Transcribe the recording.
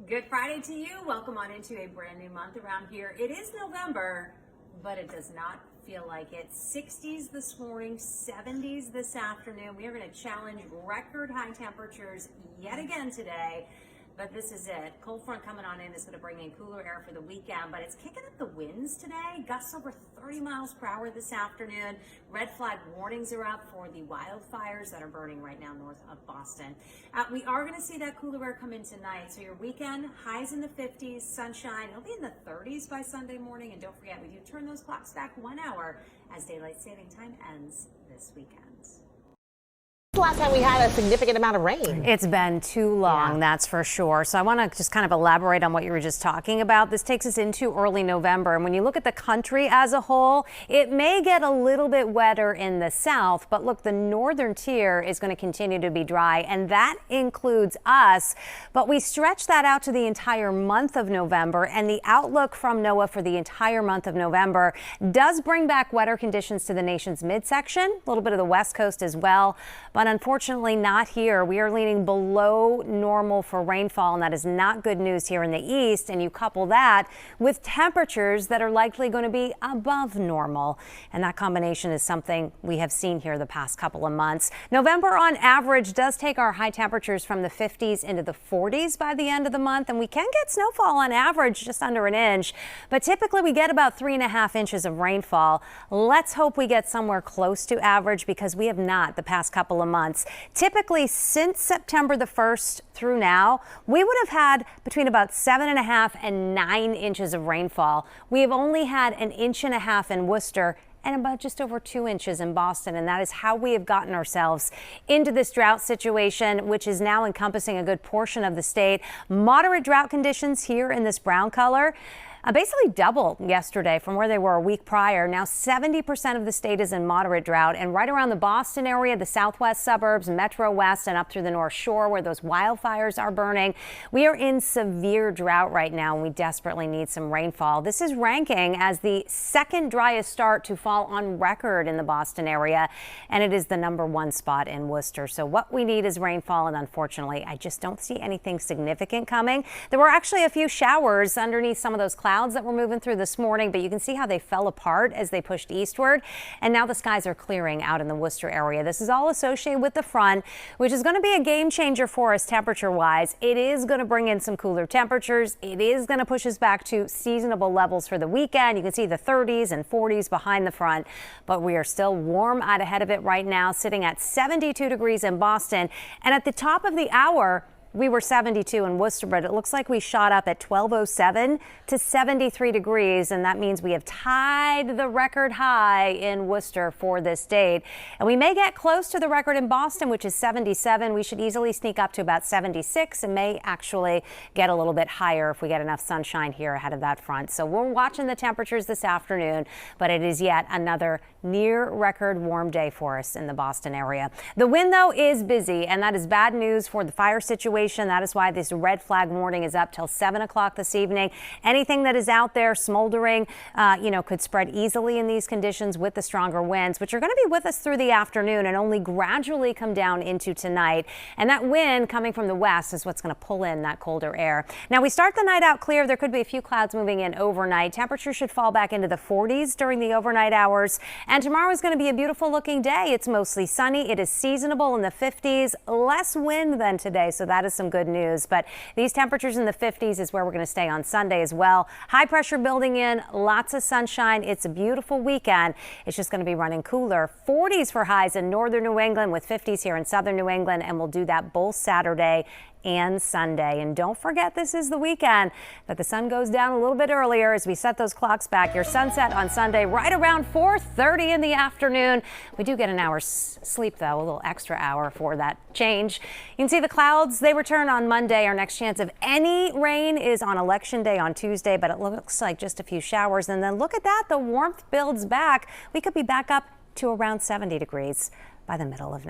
Good Friday to you. Welcome on into a brand new month around here. It is November, but it does not feel like it. 60s this morning, 70s this afternoon. We are going to challenge record high temperatures yet again today. But this is it. Cold front coming on in is going to bring in cooler air for the weekend, but it's kicking up the winds today. Gusts over 30 miles per hour this afternoon. Red flag warnings are up for the wildfires that are burning right now north of Boston. We are going to see that cooler air come in tonight. So your weekend, highs in the 50s, sunshine. It'll be in the 30s by Sunday morning. And don't forget, we do turn those clocks back 1 hour as daylight saving time ends this weekend. Last time we had a significant amount of rain. It's been too long, that's for sure. So I want to just kind of elaborate on what you were just talking about. This takes us into early November. And when you look at the country as a whole, it may get a little bit wetter in the south. But look, the northern tier is going to continue to be dry, and that includes us. But we stretch that out to the entire month of November. And the outlook from NOAA for the entire month of November does bring back wetter conditions to the nation's midsection, a little bit of the west coast as well. But unfortunately not here. We are leaning below normal for rainfall, and that is not good news here in the east. And you couple that with temperatures that are likely going to be above normal. And that combination is something we have seen here the past couple of months. November on average does take our high temperatures from the 50s into the 40s by the end of the month. And we can get snowfall on average just under an inch. But typically we get about 3.5 inches of rainfall. Let's hope we get somewhere close to average, because we have not the past couple of months. Typically, since September the 1st through now, we would have had between about 7.5 and 9 inches of rainfall. We have only had 1.5 inches in Worcester and about just over 2 inches in Boston. And that is how we have gotten ourselves into this drought situation, which is now encompassing a good portion of the state. Moderate drought conditions here in this brown color. Basically doubled yesterday from where they were a week prior. Now 70% of the state is in moderate drought, and right around the Boston area, the southwest suburbs, Metro West, and up through the North Shore where those wildfires are burning, we are in severe drought right now, and we desperately need some rainfall. This is ranking as the second driest start to fall on record in the Boston area, and it is the #1 spot in Worcester. So what we need is rainfall, and unfortunately, I just don't see anything significant coming. There were actually a few showers underneath some of those clouds that were moving through this morning, but you can see how they fell apart as they pushed eastward. And now the skies are clearing out in the Worcester area. This is all associated with the front, which is going to be a game changer for us temperature wise. It is going to bring in some cooler temperatures. It is going to push us back to seasonable levels for the weekend. You can see the 30s and 40s behind the front, but we are still warm out ahead of it right now, sitting at 72 degrees in Boston. And at the top of the hour, we were 72 in Worcester, but it looks like we shot up at 12:07 to 73 degrees, and that means we have tied the record high in Worcester for this date. And we may get close to the record in Boston, which is 77. We should easily sneak up to about 76 and may actually get a little bit higher if we get enough sunshine here ahead of that front. So we're watching the temperatures this afternoon, but it is yet another near record warm day for us in the Boston area. The wind, though, is busy, and that is bad news for the fire situation. That is why this red flag warning is up till 7 o'clock this evening. Anything that is out there smoldering, could spread easily in these conditions with the stronger winds, which are going to be with us through the afternoon and only gradually come down into tonight. And that wind coming from the west is what's going to pull in that colder air. Now we start the night out clear. There could be a few clouds moving in overnight. Temperatures should fall back into the 40s during the overnight hours. And tomorrow is going to be a beautiful looking day. It's mostly sunny. It is seasonable in the 50s, less wind than today. So that is some good news, but these temperatures in the 50s is where we're going to stay on Sunday as well. High pressure building in, lots of sunshine. It's a beautiful weekend. It's just going to be running cooler. 40s for highs in northern New England with 50s here in southern New England, and we'll do that both Saturday and Sunday. And don't forget, this is the weekend that the sun goes down a little bit earlier as we set those clocks back. Your sunset on Sunday right around 4:30 in the afternoon. We do get an hour's sleep, though, a little extra hour for that change. You can see the clouds. They return on Monday. Our next chance of any rain is on Election Day on Tuesday, but it looks like just a few showers. And then look at that. The warmth builds back. We could be back up to around 70 degrees by the middle of next